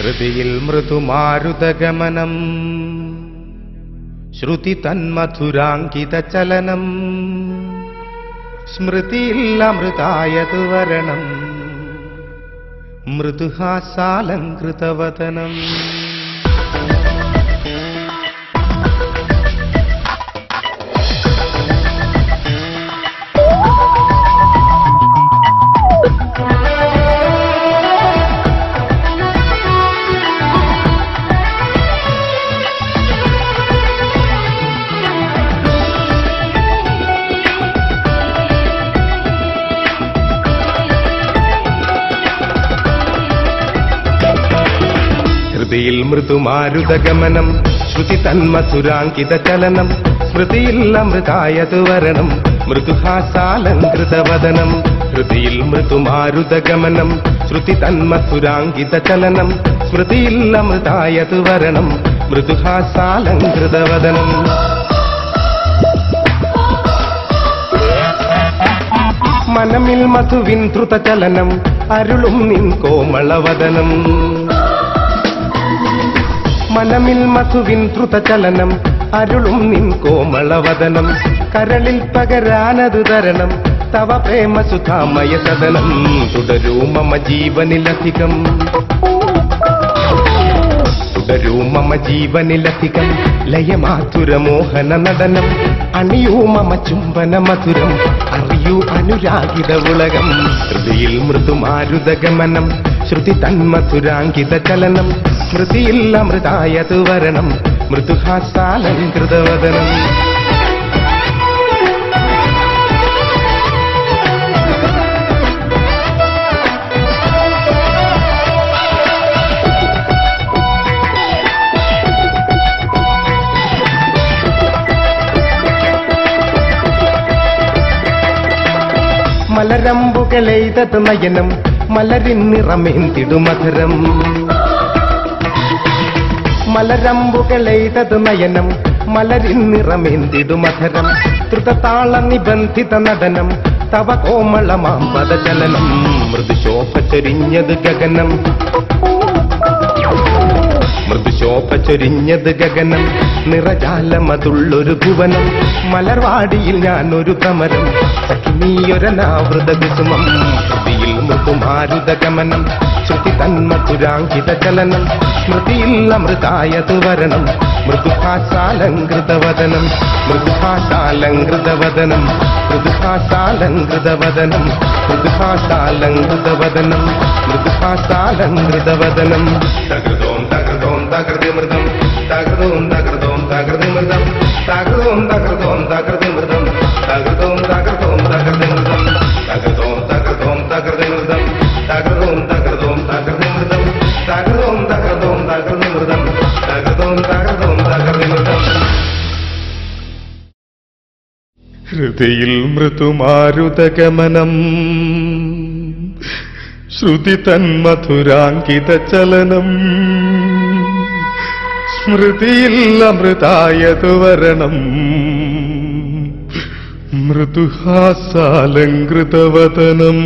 ഹൃദിയിൽ മൃദുമാരുതഗമനം ശ്രുതി തന്മധുരാങ്കിത ചലനം സ്മൃതിയിൽ അമൃതായതു വരണം മൃദുഹാസാലങ്കൃതവദനം ഹൃദിയിൽ മൃദുമാരുതഗമനം ശ്രുതി തന്മധുരാങ്കിത ചലനം സ്മൃതിയിൽ അമൃതായതു വരണം മൃദുഹാസാലങ്കൃതവദനം ഹൃദിയിൽ മൃദുമാരുതഗമനം ശ്രുതി തന്മധുരാങ്കിത ചലനം സ്മൃതിയിൽ അമൃതായതു വരണം മൃദുഹാസാലങ്കൃതവദനം മനമിൽ മധുവിൻ ദ്രുതചലനം അരുളും നിൻ കോമളവദനം മനമിൽ മധുവിൻ ദ്രുതചലനം അരുളും നിൻ കോമളവദനം കരളിൽ പകരാനതു തരണം തവ പ്രേമസുധാമയ സദനം തുടരൂ മമ ജീവനിലധികം തുടരൂ മമ ജീവനിലധികം ലയമാധുരമോഹന നടനം അണിയൂ മമ ചുംബന മധുരം അറിയൂ അനുരാഗിത ഉലകം ഹൃദിയിൽ മൃദുമാരുതഗമനം ശ്രുതി തന്മധുരാങ്കിത ചലനം സ്മൃതിയിൽ അമൃതായതു വരണം മൃദുഹാസാലങ്കൃതവദനം മലരമ്പുകളെയ്തത് നയനം മലരിൻ നിറമേന്തിടു മധുരം മലരമ്പുകളെയ്തത് നയനം മലരിൻ നിറമേന്തിടു മധുരം ദ്രുതതാള നിബന്ധിത നടനം തവ കോമളമാം പദചലനം മൃദുശോഭ ചൊരിഞ്ഞത് ഗഗനം മൃദുശോഭ ചൊരിഞ്ഞത് ഗഗനം നിറജാലമതുള്ളൊരു ഭുവനം മലർവാടിയിൽ ഞാനൊരു ഭ്രമരം സഖിനീയൊരനാവൃത കുസുമം ഹൃദിയിൽ മൃദുമാരുതഗമനം ശ്രുതി തന്മധുരാങ്കിത ചലനം സ്മൃതിയിൽ അമൃതായതു വരണം മൃദുഹാസാലങ്കൃതവദനം മൃദുഹാസാലങ്കൃതവദനം മൃദുഹാസാലങ്കൃതവദനം മൃദുഹാസാലങ്കൃതവദനം മൃദുഹാസാലങ്കൃതവദനം തകൃതോം തകൃതോം തകൃതിമൃതം തകൃതോം തകൃതോം തകൃതിമൃതം തകൃതോം തകൃതോം തകൃതിമൃതം തകൃതോം തകൃതോം തകൃതിമൃതം തകൃതോം തകൃതോം തകൃതിമൃതം തകൃതോം തകൃതോം തകൃതിമൃതം തകൃതോം തകൃതോം തകൃതിമൃതം തകൃതോം തകൃതോം തകൃതിമൃതം ഹൃദിയിൽ മൃദുമാരുതഗമനം ശ്രുതി തന്മധുരാങ്കിത ചലനം സ്മൃതിയിൽ അമൃതായതു വരണം മൃദുഹാസാലങ്കൃതവദനം